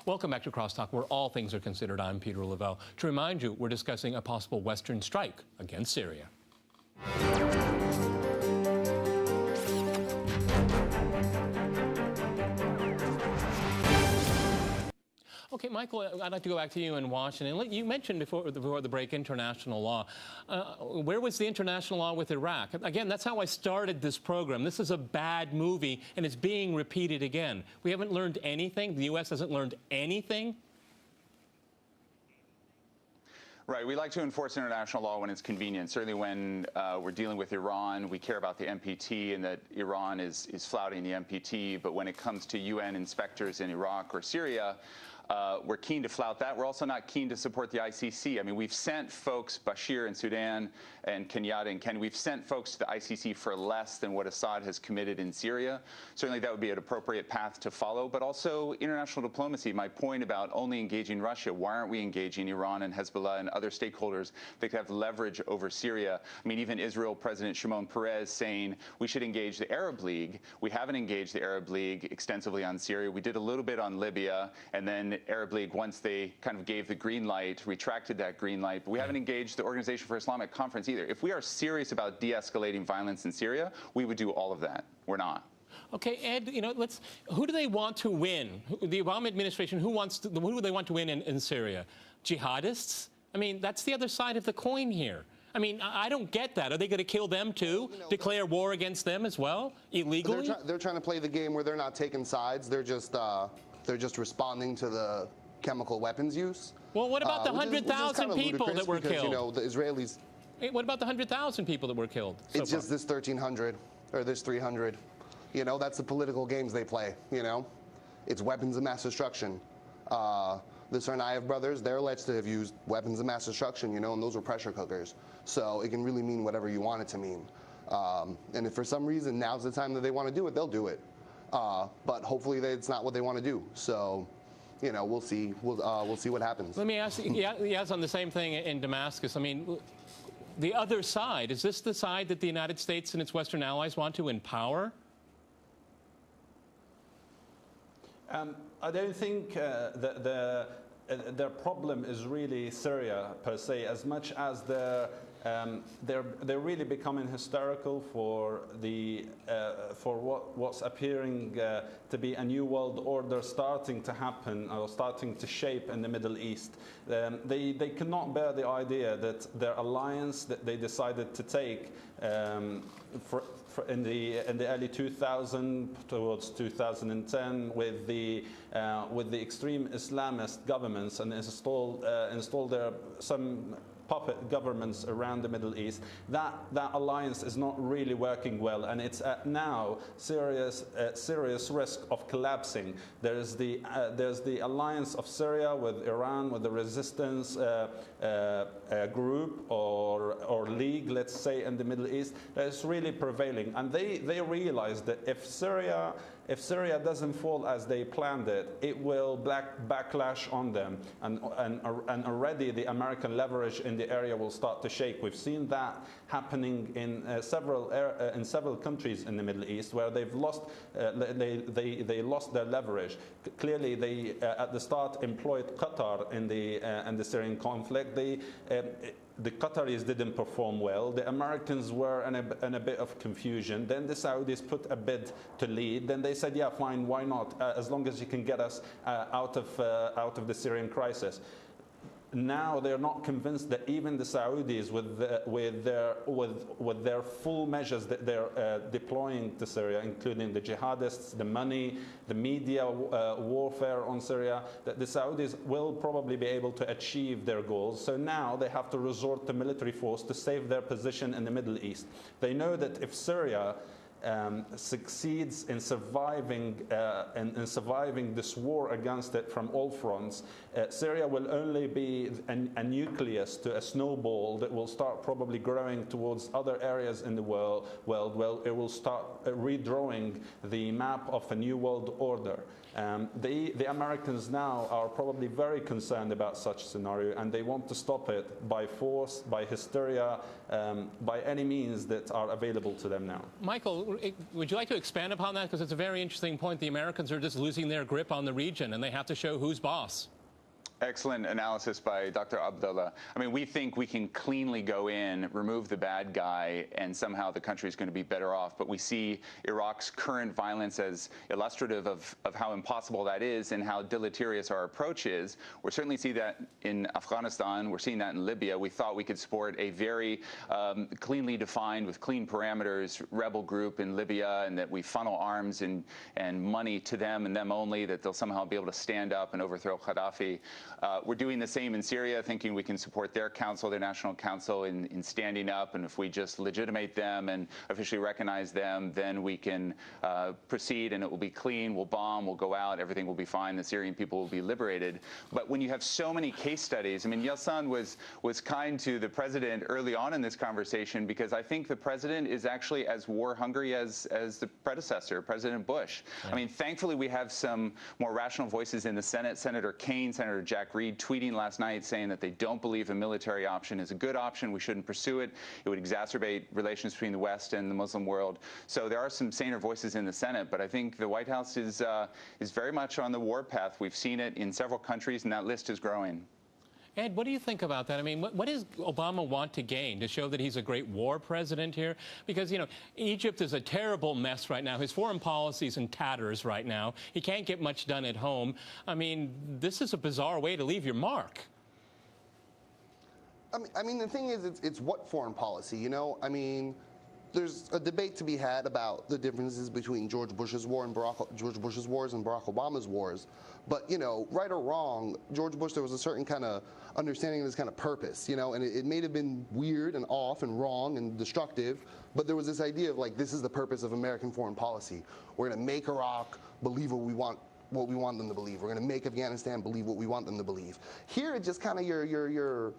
Welcome back to CrossTalk, where all things are considered. I'm Peter Lavelle. To remind you, we're discussing a possible Western strike against Syria. Okay, Michael, I'd like to go back to you in Washington. You mentioned before the break international law. Where was the international law with Iraq? Again, that's how I started this program. This is a bad movie, and it's being repeated again. We haven't learned anything. The U.S. hasn't learned anything. Right. We like to enforce international law when it's convenient. Certainly when we're dealing with Iran, we care about the NPT and that Iran is flouting the NPT. But when it comes to UN inspectors in Iraq or Syria, we're keen to flout that. We're also not keen to support the ICC. I mean, we've sent folks, Bashir in Sudan and Kenyatta in Kenya, we've sent folks to the ICC for less than what Assad has committed in Syria. Certainly that would be an appropriate path to follow, but also international diplomacy. My point about only engaging Russia, why aren't we engaging Iran and Hezbollah and other stakeholders that could have leverage over Syria? I mean, even Israel President Shimon Peres saying we should engage the Arab League. We haven't engaged the Arab League extensively on Syria. We did a little bit on Libya, and then Arab League, once they kind of gave the green light, retracted that green light. But we haven't engaged the Organization for Islamic Conference either. If we are serious about de-escalating violence in Syria, we would do all of that. We're not. Okay, Ed, you know, who do they want to win? The Obama administration, who do they want to win in Syria? Jihadists? I mean, that's the other side of the coin here. I mean, I don't get that. Are they going to kill them too? Declare war against them as well, illegally? They're trying to play the game where they're not taking sides. They're just responding to the chemical weapons use. Well, what about the 100,000 people that were killed? You know, the Israelis. What about the 100,000 people that were killed? It's just this 1,300 or this 300. You know, that's the political games they play. You know, it's weapons of mass destruction. The Tsarnaev brothers, they're alleged to have used weapons of mass destruction. You know, and those were pressure cookers. So it can really mean whatever you want it to mean. And if for some reason now's the time that they want to do it, they'll do it. But hopefully it's not what they want to do. So, you know, we'll see. We'll see what happens. Let me ask you, yes, on the same thing in Damascus. I mean, the other side, is this the side that the United States and its Western allies want to empower? I don't think their problem is really Syria per se, as much as they're really becoming hysterical for what's appearing to be a new world order starting to happen or starting to shape in the Middle East. They cannot bear the idea that their alliance that they decided to take in the early 2000s towards 2010 with the extreme Islamist governments and installed there some puppet governments around the Middle East, that alliance is not really working well, and it's at now serious risk of collapsing. There's the alliance of Syria with Iran, with the resistance group or league, let's say, in the Middle East, that is really prevailing, and they realize that if Syria doesn't fall as they planned it, it will backlash on them, and already the American leverage in the area will start to shake. We've seen that happening in several countries in the Middle East where they've lost they lost their leverage. Clearly, they at the start employed Qatar in the Syrian conflict. The Qataris didn't perform well. The Americans were in a bit of confusion. Then the Saudis put a bid to lead. Then they said, yeah, fine, why not? As long as you can get us out of the Syrian crisis. Now they're not convinced that even the Saudis, with their full measures that they're deploying to Syria, including the jihadists, the money, the media warfare on Syria, that the Saudis will probably be able to achieve their goals. So now they have to resort to military force to save their position in the Middle East. They know that if Syria succeeds in surviving this war against it from all fronts, Syria will only be a nucleus to a snowball that will start probably growing towards other areas in the world. Well, it will start redrawing the map of a new world order. The Americans now are probably very concerned about such a scenario, and they want to stop it by force, by hysteria, by any means that are available to them now. Michael, would you like to expand upon that? Because it's a very interesting point. The Americans are just losing their grip on the region, and they have to show who's boss. Excellent analysis by Dr. Abdullah. I mean, we think we can cleanly go in, remove the bad guy, and somehow the country is going to be better off. But we see Iraq's current violence as illustrative of how impossible that is and how deleterious our approach is. We certainly see that in Afghanistan. We're seeing that in Libya. We thought we could support a very cleanly defined, with clean parameters, rebel group in Libya, and that we funnel arms and money to them and them only, that they'll somehow be able to stand up and overthrow Gaddafi. We're doing the same in Syria, thinking we can support their council, their national council, in standing up. And if we just legitimate them and officially recognize them, then we can proceed, and it will be clean. We'll bomb, we'll go out, everything will be fine. The Syrian people will be liberated. But when you have so many case studies, I mean, Yeltsin was kind to the president early on in this conversation, because I think the president is actually as war-hungry as the predecessor, President Bush. Yeah. I mean, thankfully, we have some more rational voices in the Senate. Senator Kaine, Senator Jack Reed tweeting last night saying that they don't believe a military option is a good option. We shouldn't pursue it. It would exacerbate relations between the West and the Muslim world. So there are some saner voices in the Senate, but I think the White House is very much on the war path. We've seen it in several countries, and that list is growing. Ed, what do you think about that? I mean, what does Obama want to gain? To show that he's a great war president here? Because, you know, Egypt is a terrible mess right now. His foreign policy's in tatters right now. He can't get much done at home. I mean, this is a bizarre way to leave your mark. I mean, the thing is, it's what foreign policy, you know? I mean, there's a debate to be had about the differences between George Bush's wars and Barack Obama's wars. But, you know, right or wrong, George Bush, there was a certain kind of understanding of this kind of purpose, you know, and it may have been weird and off and wrong and destructive, but there was this idea of, like, this is the purpose of American foreign policy. We're going to make Iraq believe what we want them to believe. We're going to make Afghanistan believe what we want them to believe. Here, it's just kind of you're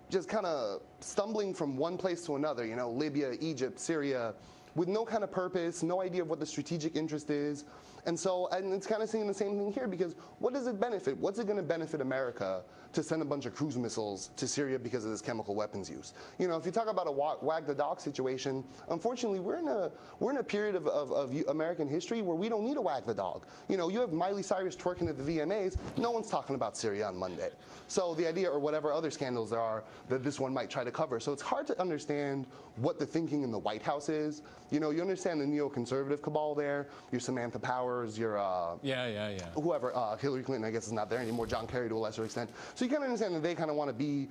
just kind of stumbling from one place to another, you know, Libya, Egypt, Syria, with no kind of purpose, no idea of what the strategic interest is. And it's kind of seeing the same thing here, because what does it benefit? What's it going to benefit America to send a bunch of cruise missiles to Syria because of this chemical weapons use? You know, if you talk about a wag the dog situation, unfortunately, we're in a period of American history where we don't need to wag the dog. You know, you have Miley Cyrus twerking at the VMAs. No one's talking about Syria on Monday. So the idea, or whatever other scandals there are, that this one might try to cover. So it's hard to understand what the thinking in the White House is. You know, you understand the neoconservative cabal there, your Samantha Powers, your whoever, Hillary Clinton, I guess, is not there anymore, John Kerry to a lesser extent. So you kind of understand that they kind of want to be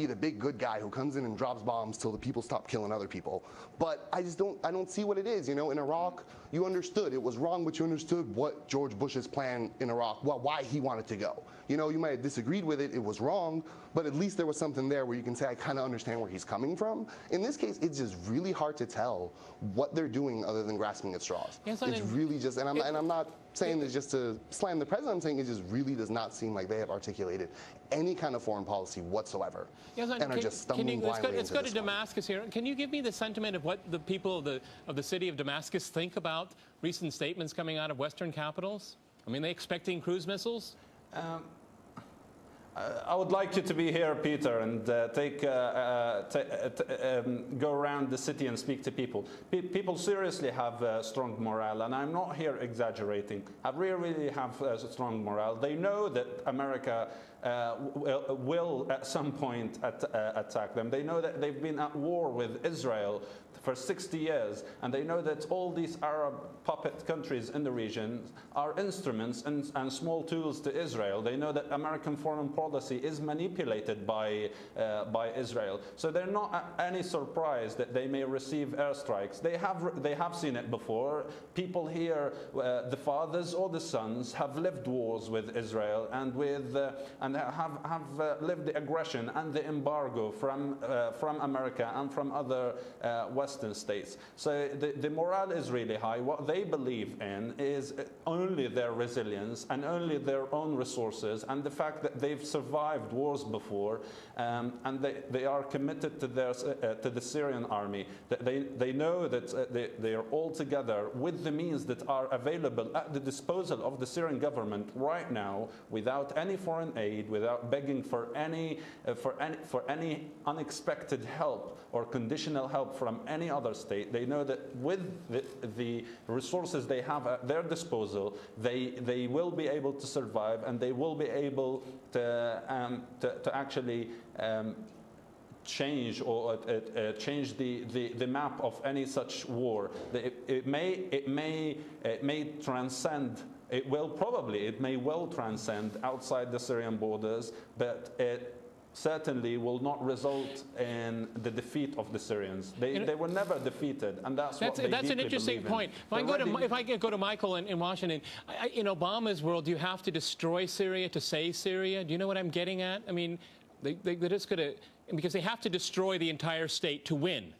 the big good guy who comes in and drops bombs till the people stop killing other people. But I don't see what it is. You know, in Iraq, you understood it was wrong, but you understood what George Bush's plan in Iraq, why he wanted to go. You know, you might have disagreed with it, it was wrong, but at least there was something there where you can say, I kind of understand where he's coming from. In this case, it's just really hard to tell what they're doing other than grasping at straws. Yes, it's really just, and I'm not saying this just to slam the president, I'm saying it just really does not seem like they have articulated any kind of foreign policy whatsoever, and are just stumbling blindly into this. Let's go to Damascus here. Can you give me the sentiment of what the people of the city of Damascus think about recent statements coming out of Western capitals? I mean, are they expecting cruise missiles? I would like you to be here, Peter, and go around the city and speak to people. People seriously have strong morale, and I'm not here exaggerating. I really have strong morale. They know that America will at some point attack them. They know that they've been at war with Israel for 60 years, and they know that all these Arab puppet countries in the region are instruments and small tools to Israel. They know that American foreign policy is manipulated by Israel. So they're not any surprise that they may receive airstrikes. They have seen it before. People here, the fathers or the sons, have lived wars with Israel and have lived the aggression and the embargo from America and from other Western Western states. So the morale is really high. What they believe in is only their resilience and only their own resources, and the fact that they've survived wars before, and they are committed to the Syrian army. They know that they are all together with the means that are available at the disposal of the Syrian government right now, without any foreign aid, without begging for any unexpected help or conditional help from any other state. They know that with the resources they have at their disposal, they will be able to survive, and they will be able to actually change change the map of any such war. It may transcend. It may well transcend outside the Syrian borders, but it certainly will not result in the defeat of the Syrians. They were never defeated, and that's what they That's an interesting point. If I could go to Michael in Washington, in Obama's world, do you have to destroy Syria to save Syria? Do you know what I'm getting at? I mean, they're just going to, because they have to destroy the entire state to win.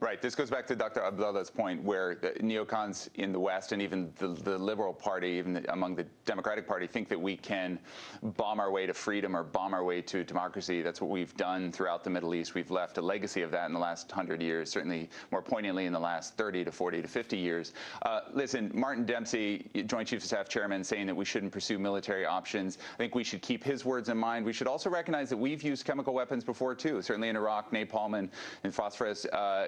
Right. This goes back to Dr. Abdullah's point, where the neocons in the West and even the Liberal Party, even among the Democratic Party, think that we can bomb our way to freedom or bomb our way to democracy. That's what we've done throughout the Middle East. We've left a legacy of that in the last 100 years, certainly more poignantly in the last 30 to 40 to 50 years. Listen, Martin Dempsey, Joint Chiefs of Staff Chairman, saying that we shouldn't pursue military options. I think we should keep his words in mind. We should also recognize that we've used chemical weapons before, too. Certainly in Iraq, napalm and phosphorus,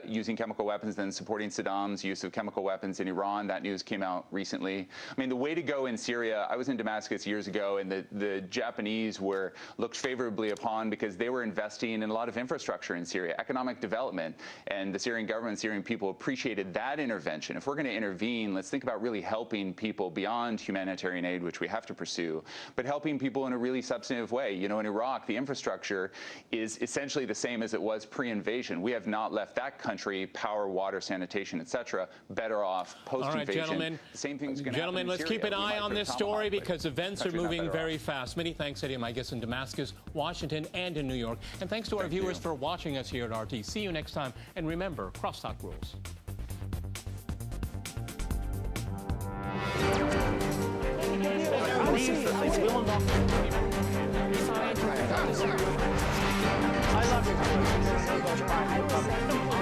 using chemical weapons, then supporting Saddam's use of chemical weapons in Iran. That news came out recently. I mean, the way to go in Syria, I was in Damascus years ago, and the Japanese were looked favorably upon because they were investing in a lot of infrastructure in Syria, economic development, and the Syrian government, Syrian people appreciated that intervention. If we're going to intervene, let's think about really helping people beyond humanitarian aid, which we have to pursue, but helping people in a really substantive way. You know, in Iraq, the infrastructure is essentially the same as it was pre-invasion. We have not left that country, power, water, sanitation, etc., better off post-invasion. All right, gentlemen. The same thing's going to happen Gentlemen, in let's Syria. keep an eye on this story because events are moving very off. fast. Many thanks to my guests in Damascus, Washington, and in New York. And thanks to our viewers for watching us here at RT. See you next time. And remember, CrossTalk rules. I love you.